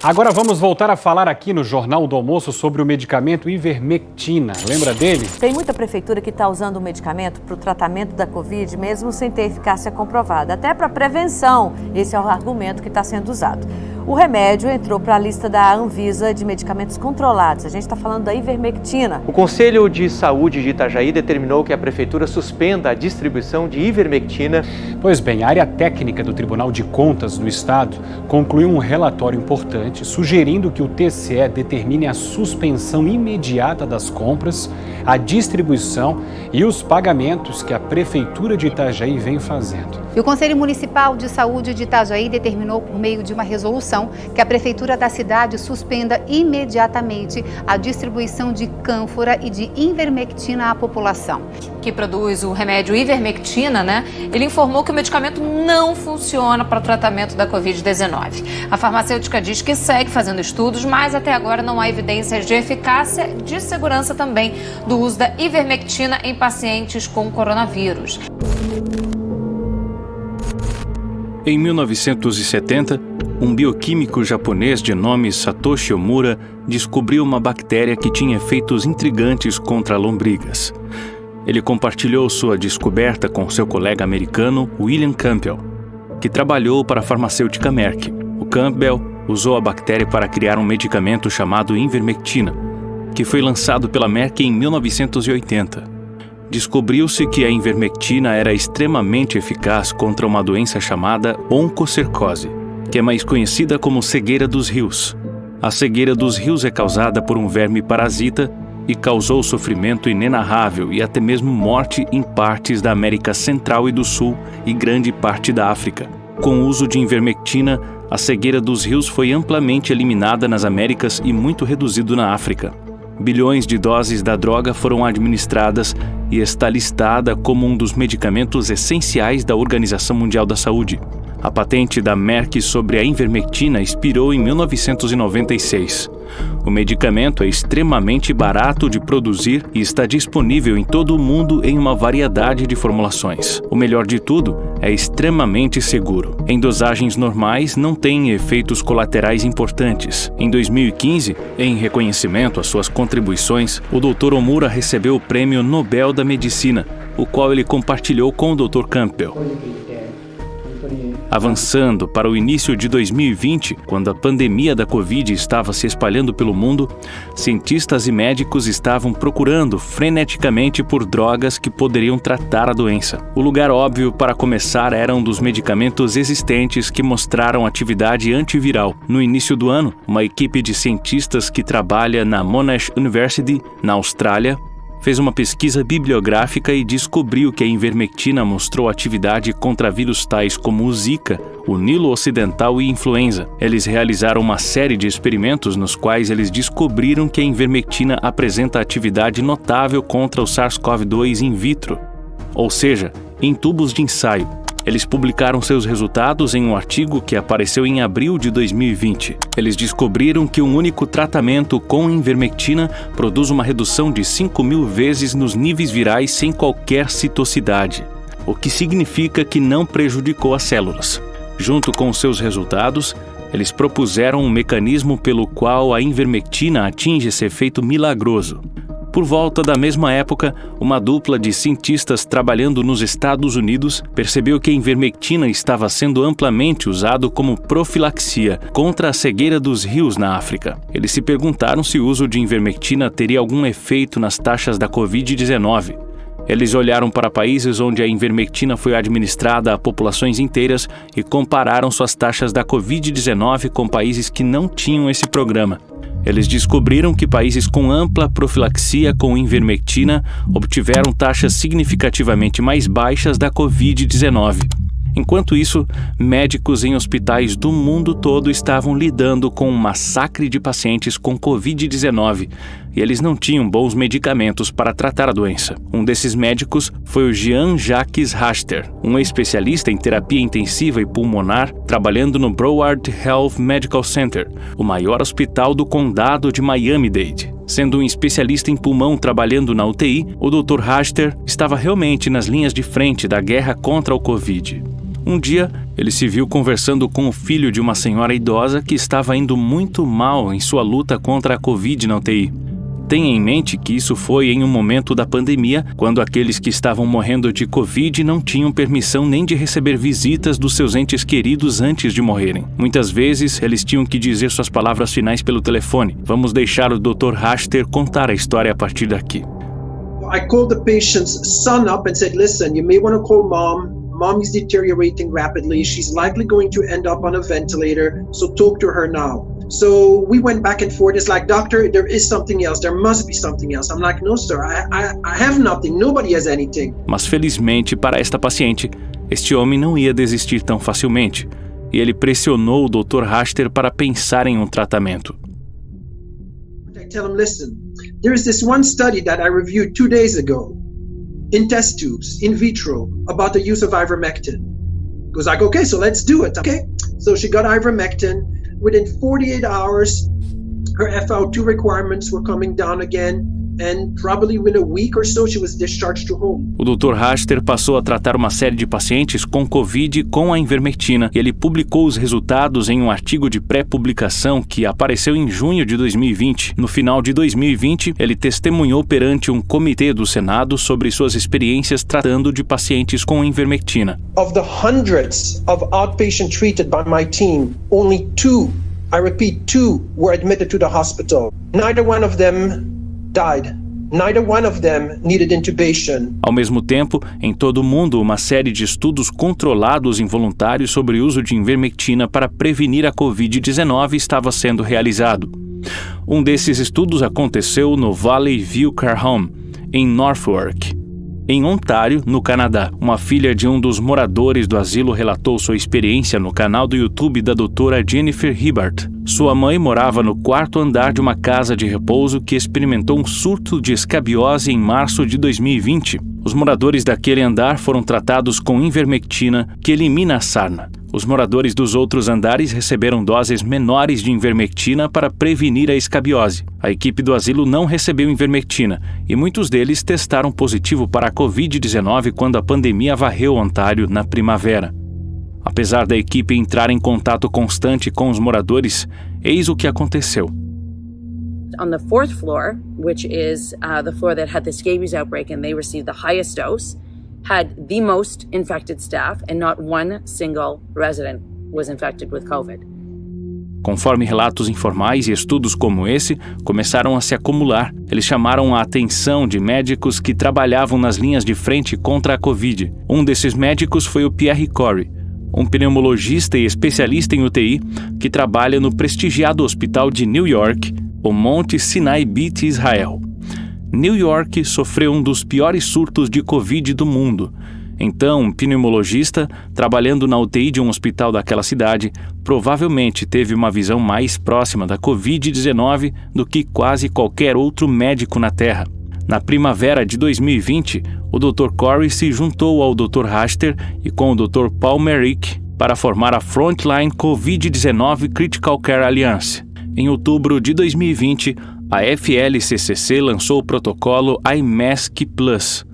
Agora vamos voltar a falar aqui no Jornal do Almoço sobre o medicamento Ivermectina. Lembra dele? Tem muita prefeitura que está usando o medicamento para o tratamento da Covid, mesmo sem ter eficácia comprovada. Até para prevenção, esse é o argumento que está sendo usado. O remédio entrou para a lista da Anvisa de medicamentos controlados. A gente está falando da Ivermectina. O Conselho de Saúde de Itajaí determinou que a prefeitura suspenda a distribuição de Ivermectina. Pois bem, a área técnica do Tribunal de Contas do Estado concluiu um relatório importante sugerindo que o TCE determine a suspensão imediata das compras, a distribuição e os pagamentos que a Prefeitura de Itajaí vem fazendo. E o Conselho Municipal de Saúde de Itajaí determinou, por meio de uma resolução, que a Prefeitura da cidade suspenda imediatamente a distribuição de cânfora e de Ivermectina à população. Que produz o remédio Ivermectina, ele informou que o medicamento não funciona para o tratamento da Covid-19. A farmacêutica diz que segue fazendo estudos, mas até agora não há evidências de eficácia e de segurança também do uso da Ivermectina em pacientes com coronavírus. Em 1970, um bioquímico japonês de nome Satoshi Omura descobriu uma bactéria que tinha efeitos intrigantes contra lombrigas. Ele compartilhou sua descoberta com seu colega americano William Campbell, que trabalhou para a farmacêutica Merck. O Campbell usou a bactéria para criar um medicamento chamado Ivermectina, que foi lançado pela Merck em 1980. Descobriu-se que a Ivermectina era extremamente eficaz contra uma doença chamada oncocercose, que é mais conhecida como cegueira dos rios. A cegueira dos rios é causada por um verme parasita e causou sofrimento inenarrável e até mesmo morte em partes da América Central e do Sul e grande parte da África. Com o uso de Ivermectina, a cegueira dos rios foi amplamente eliminada nas Américas e muito reduzido na África. Bilhões de doses da droga foram administradas e está listada como um dos medicamentos essenciais da Organização Mundial da Saúde. A patente da Merck sobre a Ivermectina expirou em 1996. O medicamento é extremamente barato de produzir e está disponível em todo o mundo em uma variedade de formulações. O melhor de tudo, é extremamente seguro. Em dosagens normais, não tem efeitos colaterais importantes. Em 2015, em reconhecimento às suas contribuições, o Dr. Omura recebeu o Prêmio Nobel da Medicina, o qual ele compartilhou com o Dr. Campbell. Avançando para o início de 2020, quando a pandemia da Covid estava se espalhando pelo mundo, cientistas e médicos estavam procurando freneticamente por drogas que poderiam tratar a doença. O lugar óbvio para começar era um dos medicamentos existentes que mostraram atividade antiviral. No início do ano, uma equipe de cientistas que trabalha na Monash University, na Austrália, fez uma pesquisa bibliográfica e descobriu que a Ivermectina mostrou atividade contra vírus tais como o Zika, o Nilo Ocidental e influenza. Eles realizaram uma série de experimentos nos quais eles descobriram que a Ivermectina apresenta atividade notável contra o SARS-CoV-2 in vitro, ou seja, em tubos de ensaio. Eles publicaram seus resultados em um artigo que apareceu em abril de 2020. Eles descobriram que um único tratamento com Ivermectina produz uma redução de 5.000 vezes nos níveis virais sem qualquer citocidade, o que significa que não prejudicou as células. Junto com seus resultados, eles propuseram um mecanismo pelo qual a Ivermectina atinge esse efeito milagroso. Por volta da mesma época, uma dupla de cientistas trabalhando nos Estados Unidos percebeu que a Ivermectina estava sendo amplamente usado como profilaxia contra a cegueira dos rios na África. Eles se perguntaram se o uso de Ivermectina teria algum efeito nas taxas da Covid-19. Eles olharam para países onde a Ivermectina foi administrada a populações inteiras e compararam suas taxas da Covid-19 com países que não tinham esse programa. Eles descobriram que países com ampla profilaxia com Ivermectina obtiveram taxas significativamente mais baixas da Covid-19. Enquanto isso, médicos em hospitais do mundo todo estavam lidando com um massacre de pacientes com Covid-19 e eles não tinham bons medicamentos para tratar a doença. Um desses médicos foi o Jean-Jacques Raster, um especialista em terapia intensiva e pulmonar, trabalhando no Broward Health Medical Center, o maior hospital do condado de Miami-Dade. Sendo um especialista em pulmão trabalhando na UTI, o Dr. Raster estava realmente nas linhas de frente da guerra contra o Covid. Um dia, Ele se viu conversando com o filho de uma senhora idosa que estava indo muito mal em sua luta contra a Covid na UTI. Tenha em mente que isso foi em um momento da pandemia, quando aqueles que estavam morrendo de Covid não tinham permissão nem de receber visitas dos seus entes queridos antes de morrerem. Muitas vezes, eles tinham que dizer suas palavras finais pelo telefone. Vamos deixar o Dr. Raster contar a história a partir daqui. I called the patient's son up and said, listen, you may want to call mom. Mom is deteriorating rapidly. She's likely going to end up on a ventilator, so talk to her now. So we went back and forth. It's like, doctor, there is something else. There must be something else. I'm like, no, sir, I have nothing. Nobody has anything. Mas felizmente para esta paciente, este homem não ia desistir tão facilmente. E ele pressionou o Dr. Raster para pensar em um tratamento. I tell him, listen, there is this one study that I reviewed 2 days ago in test tubes, in vitro, about the use of ivermectin. He goes like, okay, so let's do it. Okay, so she got ivermectin. Within 48 hours, her FiO2 requirements were coming down again, and probably within a week or so, she was discharged to home. O Dr. Raster passou a tratar uma série de pacientes com Covid com a ivermectina e ele publicou os resultados em um artigo de pré-publicação que apareceu em junho de 2020. No final de 2020, ele testemunhou perante um comitê do Senado sobre suas experiências tratando de pacientes com ivermectina. Of the hundreds of outpatient treated by my team, only 2, I repeat 2, were admitted to the hospital. Neither one of them died. Neither one of them needed intubation. Ao mesmo tempo, em todo o mundo, uma série de estudos controlados involuntários sobre o uso de ivermectina para prevenir a Covid-19 estava sendo realizado. Um desses estudos aconteceu no Valley View Care Home, em Norfolk, em Ontário, no Canadá. Uma filha de um dos moradores do asilo relatou sua experiência no canal do YouTube da doutora Jennifer Hibbert. Sua mãe morava no 4º andar de uma casa de repouso que experimentou um surto de escabiose em março de 2020. Os moradores daquele andar foram tratados com ivermectina, que elimina a sarna. Os moradores dos outros andares receberam doses menores de ivermectina para prevenir a escabiose. A equipe do asilo não recebeu ivermectina e muitos deles testaram positivo para a Covid-19 quando a pandemia varreu Ontário na primavera. Apesar da equipe entrar em contato constante com os moradores, eis o que aconteceu. On the 4th floor, which is the floor that had the scabies outbreak and they received the highest dose, had the most infected staff and not one single resident was infected with COVID. Conforme relatos informais e estudos como esse começaram a se acumular, eles chamaram a atenção de médicos que trabalhavam nas linhas de frente contra a Covid. Um desses médicos foi o Pierre Corey, um pneumologista e especialista em UTI que trabalha no prestigiado hospital de New York, o Monte Sinai Beth Israel. New York sofreu um dos piores surtos de Covid do mundo. Então, um pneumologista, trabalhando na UTI de um hospital daquela cidade, provavelmente teve uma visão mais próxima da Covid-19 do que quase qualquer outro médico na Terra. Na primavera de 2020, o Dr. Corey se juntou ao Dr. Raster e com o Dr. Paul Merrick para formar a Frontline Covid-19 Critical Care Alliance. Em outubro de 2020, a FLCCC lançou o protocolo iMask Plus,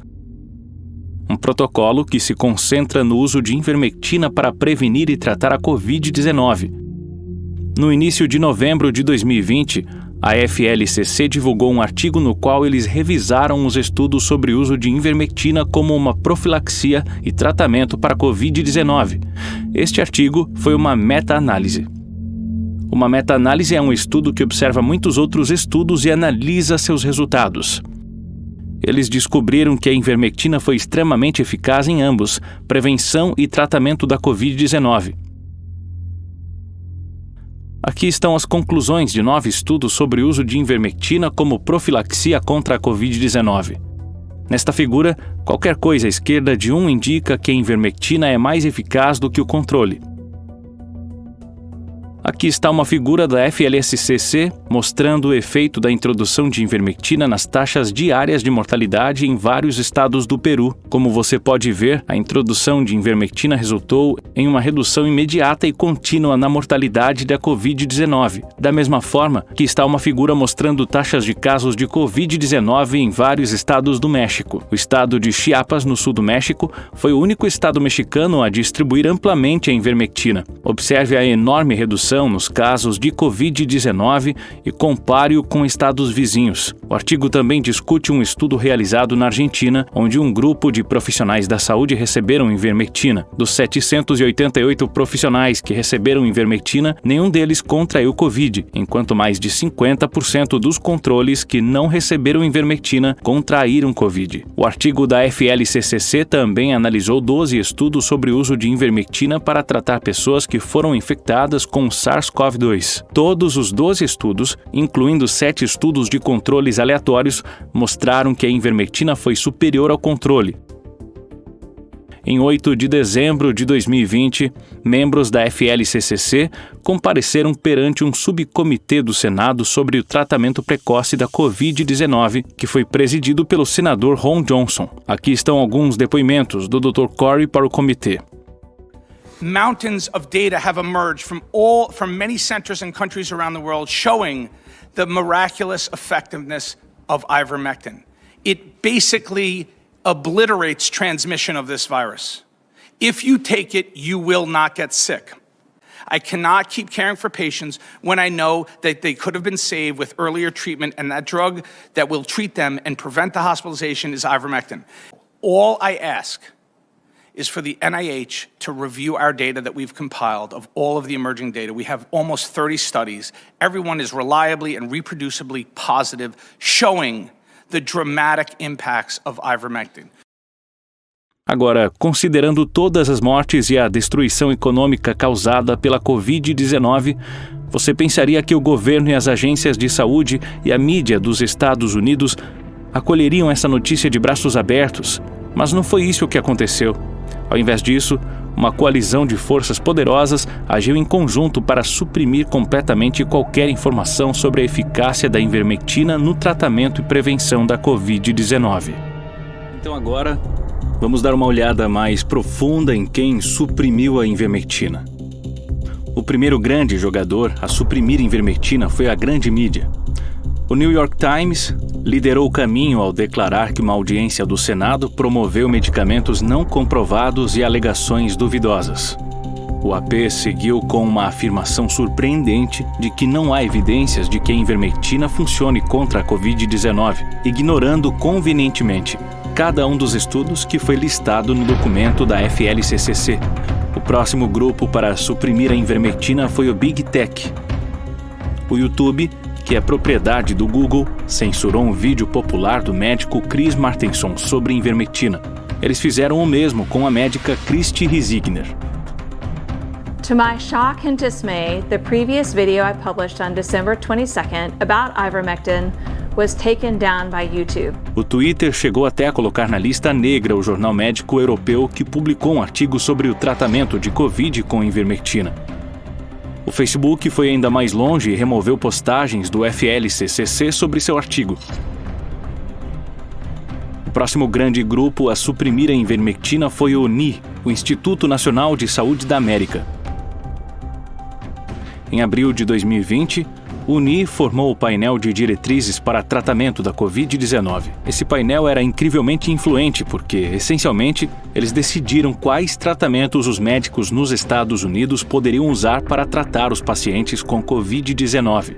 um protocolo que se concentra no uso de ivermectina para prevenir e tratar a Covid-19. No início de novembro de 2020, a FLCC divulgou um artigo no qual eles revisaram os estudos sobre o uso de ivermectina como uma profilaxia e tratamento para a Covid-19. Este artigo foi uma meta-análise. Uma meta-análise é um estudo que observa muitos outros estudos e analisa seus resultados. Eles descobriram que a ivermectina foi extremamente eficaz em ambos, prevenção e tratamento da Covid-19. Aqui estão as conclusões de 9 estudos sobre o uso de ivermectina como profilaxia contra a Covid-19. Nesta figura, qualquer coisa à esquerda de 1 indica que a ivermectina é mais eficaz do que o controle. Aqui está uma figura da FLSCC mostrando o efeito da introdução de ivermectina nas taxas diárias de mortalidade em vários estados do Peru. Como você pode ver, a introdução de ivermectina resultou em uma redução imediata e contínua na mortalidade da Covid-19. Da mesma forma que está uma figura mostrando taxas de casos de Covid-19 em vários estados do México. O estado de Chiapas, no sul do México, foi o único estado mexicano a distribuir amplamente a ivermectina. Observe a enorme redução nos casos de Covid-19 e compare-o com estados vizinhos. O artigo também discute um estudo realizado na Argentina, onde um grupo de profissionais da saúde receberam ivermectina. Dos 788 profissionais que receberam ivermectina, nenhum deles contraiu Covid, enquanto mais de 50% dos controles que não receberam ivermectina contraíram Covid. O artigo da FLCCC também analisou 12 estudos sobre o uso de ivermectina para tratar pessoas que foram infectadas com SARS-CoV-2. Todos os 12 estudos, incluindo 7 estudos de controles aleatórios, mostraram que a ivermectina foi superior ao controle. Em 8 de dezembro de 2020, membros da FLCCC compareceram perante um subcomitê do Senado sobre o tratamento precoce da Covid-19, que foi presidido pelo senador Ron Johnson. Aqui estão alguns depoimentos do Dr. Corey para o comitê. Mountains of data have emerged from many centers and countries around the world showing the miraculous effectiveness of ivermectin. It basically obliterates transmission of this virus. If you take it, you will not get sick. I cannot keep caring for patients when I know that they could have been saved with earlier treatment, and that drug that will treat them and prevent the hospitalization is ivermectin. All I ask is for the NIH to review our data that we've compiled of all of the emerging data. We have almost 30 studies. Everyone is reliably and reproducibly positive, showing the dramatic impacts of ivermectin. Agora, considerando todas as mortes e a destruição econômica causada pela Covid-19, você pensaria que o governo e as agências de saúde e a mídia dos Estados Unidos acolheriam essa notícia de braços abertos, mas não foi isso o que aconteceu. Ao invés disso, uma coalizão de forças poderosas agiu em conjunto para suprimir completamente qualquer informação sobre a eficácia da ivermectina no tratamento e prevenção da Covid-19. Então agora, vamos dar uma olhada mais profunda em quem suprimiu a ivermectina. O primeiro grande jogador a suprimir a ivermectina foi a grande mídia. O New York Times liderou o caminho ao declarar que uma audiência do Senado promoveu medicamentos não comprovados e alegações duvidosas. O AP seguiu com uma afirmação surpreendente de que não há evidências de que a ivermectina funcione contra a Covid-19, ignorando convenientemente cada um dos estudos que foi listado no documento da FLCCC. O próximo grupo para suprimir a ivermectina foi o Big Tech. O YouTube, que é propriedade do Google, censurou um vídeo popular do médico Chris Martenson sobre ivermectina. Eles fizeram o mesmo com a médica Christy Risigner. To my shock and dismay, the previous video I published on December 22nd about ivermectin was taken down by YouTube. O Twitter chegou até a colocar na lista negra o jornal médico europeu que publicou um artigo sobre o tratamento de Covid com ivermectina. O Facebook foi ainda mais longe e removeu postagens do FLCCC sobre seu artigo. O próximo grande grupo a suprimir a ivermectina foi o NI, o Instituto Nacional de Saúde da América. Em abril de 2020, o NI formou o painel de diretrizes para tratamento da Covid-19. Esse painel era incrivelmente influente porque, essencialmente, eles decidiram quais tratamentos os médicos nos Estados Unidos poderiam usar para tratar os pacientes com Covid-19.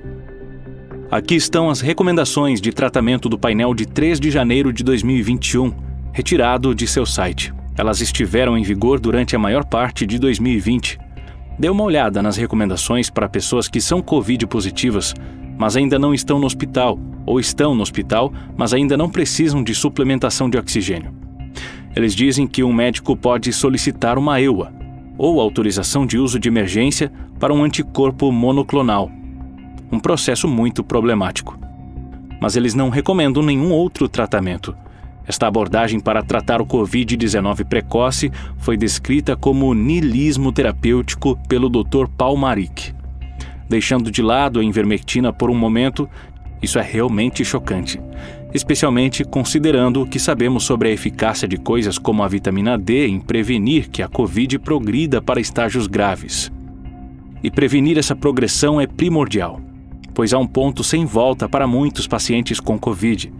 Aqui estão as recomendações de tratamento do painel de 3 de janeiro de 2021, retirado de seu site. Elas estiveram em vigor durante a maior parte de 2020. Dê uma olhada nas recomendações para pessoas que são Covid positivas, mas ainda não estão no hospital, ou estão no hospital, mas ainda não precisam de suplementação de oxigênio. Eles dizem que um médico pode solicitar uma EUA, ou autorização de uso de emergência para um anticorpo monoclonal, um processo muito problemático. Mas eles não recomendam nenhum outro tratamento. Esta abordagem para tratar o Covid-19 precoce foi descrita como niilismo terapêutico pelo Dr. Paul Marik. Deixando de lado a ivermectina por um momento, isso é realmente chocante, especialmente considerando o que sabemos sobre a eficácia de coisas como a vitamina D em prevenir que a Covid progrida para estágios graves. E prevenir essa progressão é primordial, pois há um ponto sem volta para muitos pacientes com Covid.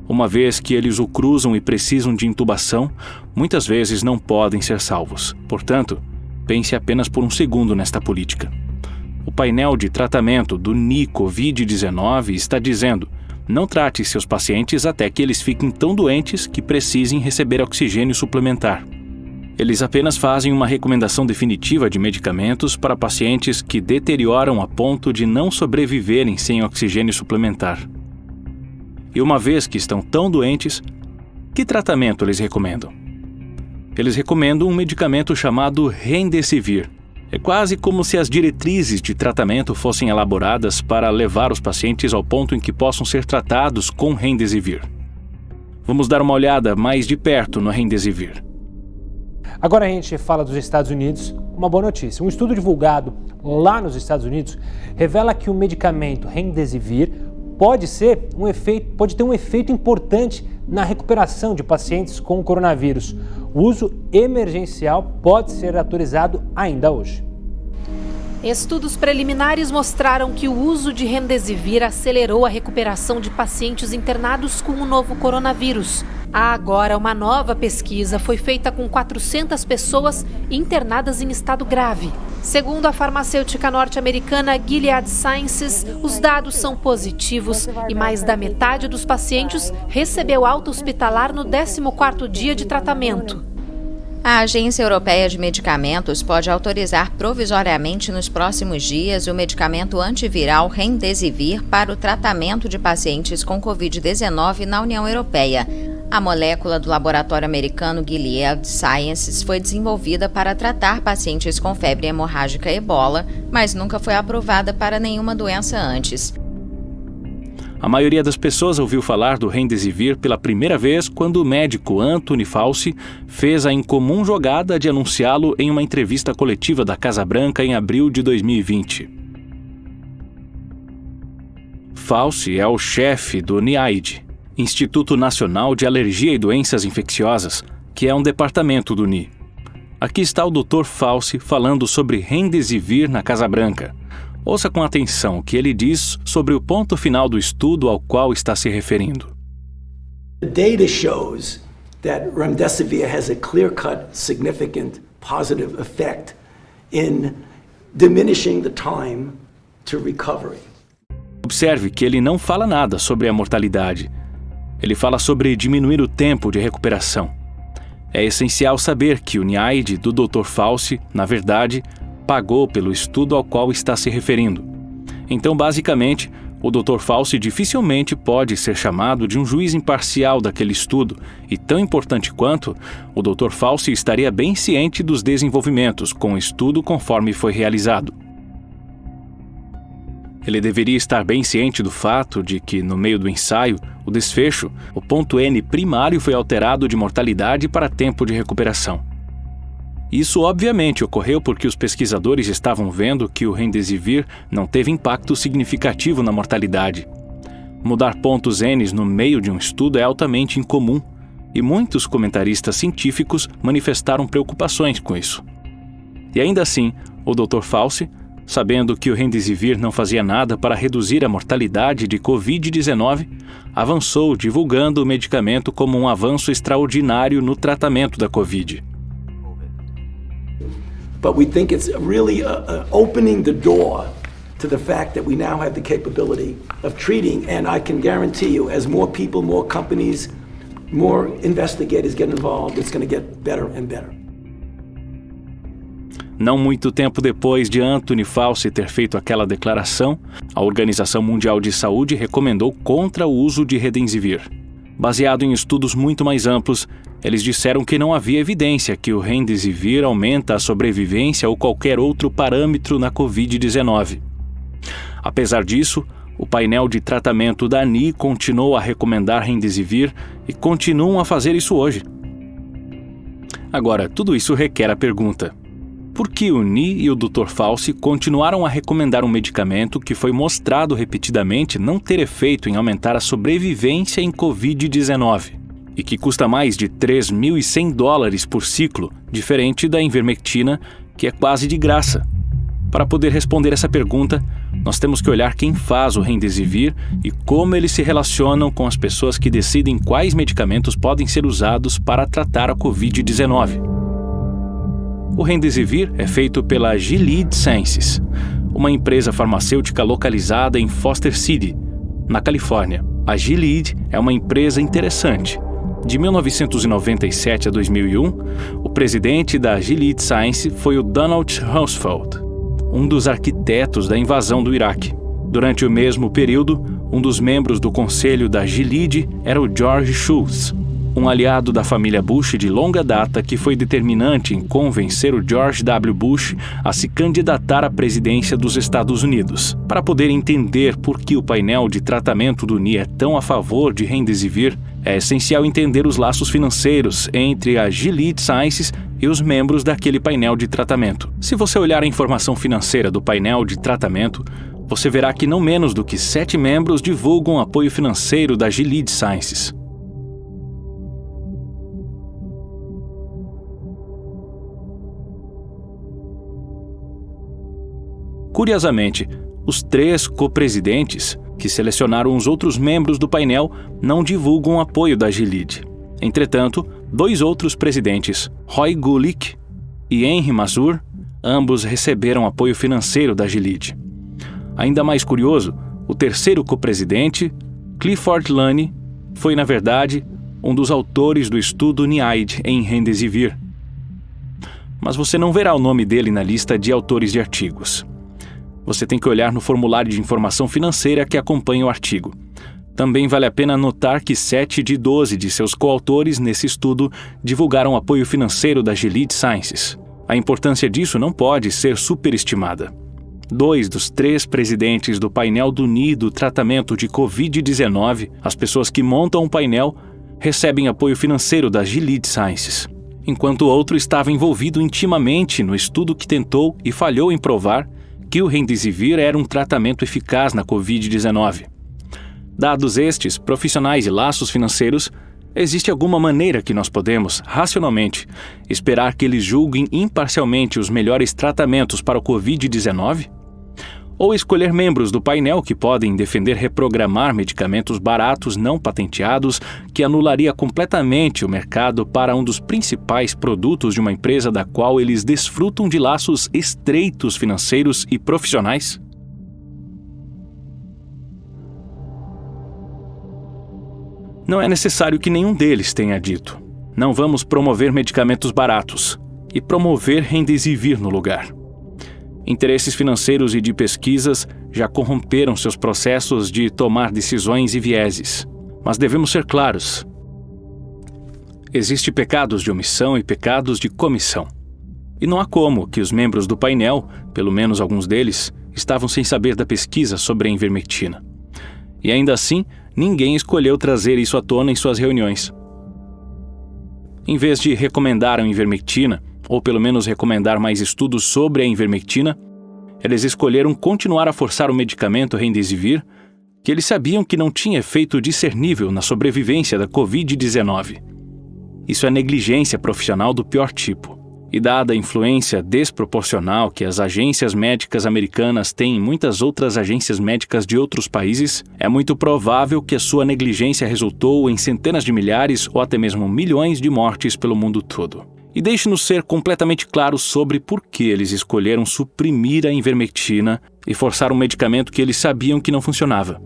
Uma vez que eles o cruzam e precisam de intubação, muitas vezes não podem ser salvos. Portanto, pense apenas por um segundo nesta política. O painel de tratamento do NI Covid-19 está dizendo: não trate seus pacientes até que eles fiquem tão doentes que precisem receber oxigênio suplementar. Eles apenas fazem uma recomendação definitiva de medicamentos para pacientes que deterioram a ponto de não sobreviverem sem oxigênio suplementar. E uma vez que estão tão doentes, que tratamento eles recomendam? Eles recomendam um medicamento chamado Remdesivir. É quase como se as diretrizes de tratamento fossem elaboradas para levar os pacientes ao ponto em que possam ser tratados com Remdesivir. Vamos dar uma olhada mais de perto no Remdesivir. Agora a gente fala dos Estados Unidos. Uma boa notícia. Um estudo divulgado lá nos Estados Unidos revela que o medicamento Remdesivir pode ter um efeito importante na recuperação de pacientes com coronavírus. O uso emergencial pode ser autorizado ainda hoje. Estudos preliminares mostraram que o uso de Remdesivir acelerou a recuperação de pacientes internados com o novo coronavírus. Há agora uma nova pesquisa, foi feita com 400 pessoas internadas em estado grave. Segundo a farmacêutica norte-americana Gilead Sciences, os dados são positivos e mais da metade dos pacientes recebeu alta hospitalar no 14º dia de tratamento. A Agência Europeia de Medicamentos pode autorizar provisoriamente nos próximos dias o medicamento antiviral Remdesivir para o tratamento de pacientes com Covid-19 na União Europeia. A molécula do laboratório americano Gilead Sciences foi desenvolvida para tratar pacientes com febre hemorrágica Ebola, mas nunca foi aprovada para nenhuma doença antes. A maioria das pessoas ouviu falar do Remdesivir pela primeira vez quando o médico Anthony Fauci fez a incomum jogada de anunciá-lo em uma entrevista coletiva da Casa Branca em abril de 2020. Fauci é o chefe do NIAID, Instituto Nacional de Alergia e Doenças Infecciosas, que é um departamento do NI. Aqui está o Dr. Fauci falando sobre Remdesivir na Casa Branca. Ouça com atenção o que ele diz sobre o ponto final do estudo ao qual está se referindo. The data shows that Remdesivir has a clear-cut, significant, positive effect in diminishing the time to recovery. Observe que ele não fala nada sobre a mortalidade. Ele fala sobre diminuir o tempo de recuperação. É essencial saber que o NIAID do Dr. Fauci, na verdade, pagou pelo estudo ao qual está se referindo. Então, basicamente, o Dr. Fauci dificilmente pode ser chamado de um juiz imparcial daquele estudo, e tão importante quanto, o Dr. Fauci estaria bem ciente dos desenvolvimentos com o estudo conforme foi realizado. Ele deveria estar bem ciente do fato de que, no meio do ensaio, o desfecho, o ponto N primário foi alterado de mortalidade para tempo de recuperação. Isso obviamente ocorreu porque os pesquisadores estavam vendo que o Remdesivir não teve impacto significativo na mortalidade. Mudar pontos N no meio de um estudo é altamente incomum, e muitos comentaristas científicos manifestaram preocupações com isso. E ainda assim, o Dr. Fauci, sabendo que o Remdesivir não fazia nada para reduzir a mortalidade de Covid-19, avançou divulgando o medicamento como um avanço extraordinário no tratamento da Covid. But we think it's really opening the door to the fact that we now have the capability of treating, and I can guarantee you, as more people, more companies, more investigators get involved, it's going to get better and better. Não muito tempo depois de Anthony Fauci ter feito aquela declaração, a Organização Mundial de Saúde recomendou contra o uso de Remdesivir. Baseado em estudos muito mais amplos, eles disseram que não havia evidência que o Remdesivir aumenta a sobrevivência ou qualquer outro parâmetro na Covid-19. Apesar disso, o painel de tratamento da ANI continuou a recomendar Remdesivir e continuam a fazer isso hoje. Agora, tudo isso requer a pergunta: Por que o Ni e o Dr. Fauci continuaram a recomendar um medicamento que foi mostrado repetidamente não ter efeito em aumentar a sobrevivência em Covid-19 e que custa mais de $3.100 por ciclo, diferente da ivermectina, que é quase de graça? Para poder responder essa pergunta, nós temos que olhar quem faz o Remdesivir e como eles se relacionam com as pessoas que decidem quais medicamentos podem ser usados para tratar a Covid-19. O Remdesivir é feito pela Gilead Sciences, uma empresa farmacêutica localizada em Foster City, na Califórnia. A Gilead é uma empresa interessante. De 1997 a 2001, o presidente da Gilead Sciences foi o Donald Rumsfeld, um dos arquitetos da invasão do Iraque. Durante o mesmo período, um dos membros do conselho da Gilead era o George Shultz, um aliado da família Bush de longa data que foi determinante em convencer o George W. Bush a se candidatar à presidência dos Estados Unidos. Para poder entender por que o painel de tratamento do Ni é tão a favor de Remdesivir, é essencial entender os laços financeiros entre a Gilead Sciences e os membros daquele painel de tratamento. Se você olhar a informação financeira do painel de tratamento, você verá que não menos do que 7 membros divulgam apoio financeiro da Gilead Sciences. Curiosamente, os 3 co-presidentes, que selecionaram os outros membros do painel, não divulgam o apoio da Gilead. Entretanto, 2 outros presidentes, Roy Gulick e Henry Mazur, ambos receberam apoio financeiro da Gilead. Ainda mais curioso, o 3º co-presidente, Clifford Lane, foi, na verdade, um dos autores do estudo NIAID em Remdesivir. Mas você não verá o nome dele na lista de autores de artigos. Você tem que olhar no formulário de informação financeira que acompanha o artigo. Também vale a pena notar que 7 de 12 de seus coautores nesse estudo divulgaram apoio financeiro da Gilead Sciences. A importância disso não pode ser superestimada. 2 dos 3 presidentes do painel do Ni do tratamento de Covid-19, as pessoas que montam o painel, recebem apoio financeiro da Gilead Sciences, enquanto o outro estava envolvido intimamente no estudo que tentou e falhou em provar que o Remdesivir era um tratamento eficaz na Covid-19. Dados estes, profissionais e laços financeiros, existe alguma maneira que nós podemos, racionalmente, esperar que eles julguem imparcialmente os melhores tratamentos para o Covid-19? Ou escolher membros do painel que podem defender reprogramar medicamentos baratos não patenteados que anularia completamente o mercado para um dos principais produtos de uma empresa da qual eles desfrutam de laços estreitos financeiros e profissionais? Não é necessário que nenhum deles tenha dito: não vamos promover medicamentos baratos, e promover Remdesivir no lugar. Interesses financeiros e de pesquisas já corromperam seus processos de tomar decisões e vieses. Mas devemos ser claros. Existem pecados de omissão e pecados de comissão. E não há como que os membros do painel, pelo menos alguns deles, estavam sem saber da pesquisa sobre a ivermectina. E ainda assim, ninguém escolheu trazer isso à tona em suas reuniões. Em vez de recomendar a ivermectina, ou pelo menos recomendar mais estudos sobre a ivermectina, eles escolheram continuar a forçar o medicamento Remdesivir, que eles sabiam que não tinha efeito discernível na sobrevivência da Covid-19. Isso é negligência profissional do pior tipo. E dada a influência desproporcional que as agências médicas americanas têm em muitas outras agências médicas de outros países, é muito provável que a sua negligência resultou em centenas de milhares ou até mesmo milhões de mortes pelo mundo todo. E deixe-nos ser completamente claros sobre por que eles escolheram suprimir a ivermectina e forçar um medicamento que eles sabiam que não funcionava.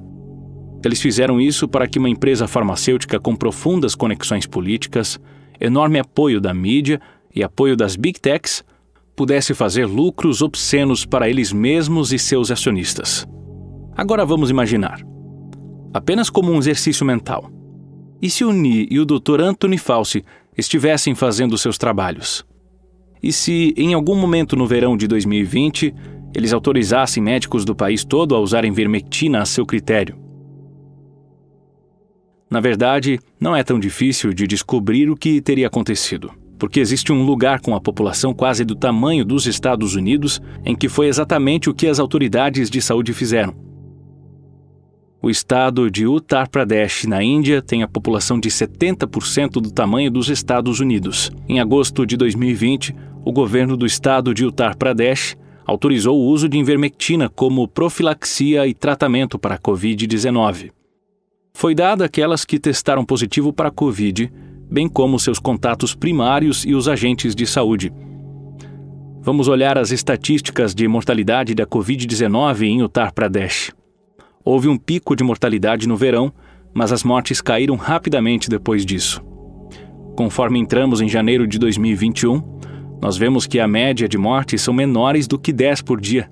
Eles fizeram isso para que uma empresa farmacêutica com profundas conexões políticas, enorme apoio da mídia e apoio das Big Techs pudesse fazer lucros obscenos para eles mesmos e seus acionistas. Agora vamos imaginar, apenas como um exercício mental, e se o Ni e o Dr. Anthony Fauci estivessem fazendo seus trabalhos? E se, em algum momento no verão de 2020, eles autorizassem médicos do país todo a usarem ivermectina a seu critério? Na verdade, não é tão difícil de descobrir o que teria acontecido. Porque existe um lugar com a população quase do tamanho dos Estados Unidos em que foi exatamente o que as autoridades de saúde fizeram. O estado de Uttar Pradesh, na Índia, tem a população de 70% do tamanho dos Estados Unidos. Em agosto de 2020, o governo do estado de Uttar Pradesh autorizou o uso de ivermectina como profilaxia e tratamento para a Covid-19. Foi dado àquelas que testaram positivo para a Covid, bem como seus contatos primários e os agentes de saúde. Vamos olhar as estatísticas de mortalidade da Covid-19 em Uttar Pradesh. Houve um pico de mortalidade no verão, mas as mortes caíram rapidamente depois disso. Conforme entramos em janeiro de 2021, nós vemos que a média de mortes são menores do que 10 por dia.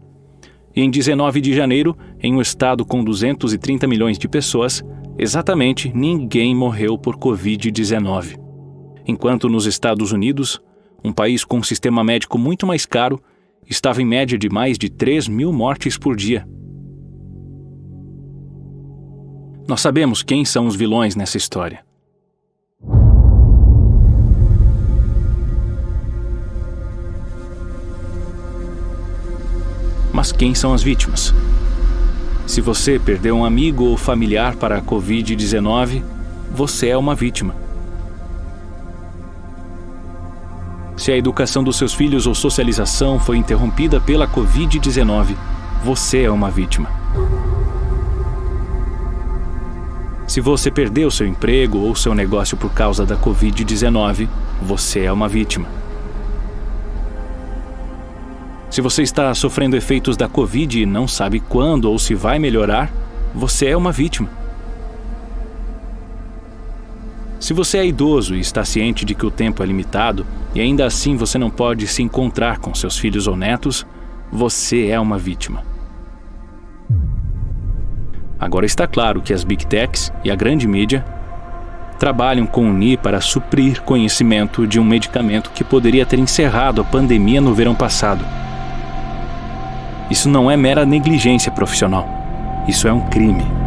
E em 19 de janeiro, em um estado com 230 milhões de pessoas, exatamente ninguém morreu por Covid-19. Enquanto nos Estados Unidos, um país com um sistema médico muito mais caro, estava em média de mais de 3 mil mortes por dia. Nós sabemos quem são os vilões nessa história. Mas quem são as vítimas? Se você perdeu um amigo ou familiar para a Covid-19, você é uma vítima. Se a educação dos seus filhos ou socialização foi interrompida pela Covid-19, você é uma vítima. Se você perdeu seu emprego ou seu negócio por causa da Covid-19, você é uma vítima. Se você está sofrendo efeitos da Covid e não sabe quando ou se vai melhorar, você é uma vítima. Se você é idoso e está ciente de que o tempo é limitado e ainda assim você não pode se encontrar com seus filhos ou netos, você é uma vítima. Agora está claro que as Big Techs e a grande mídia trabalham com o NI para suprir conhecimento de um medicamento que poderia ter encerrado a pandemia no verão passado. Isso não é mera negligência profissional. Isso é um crime.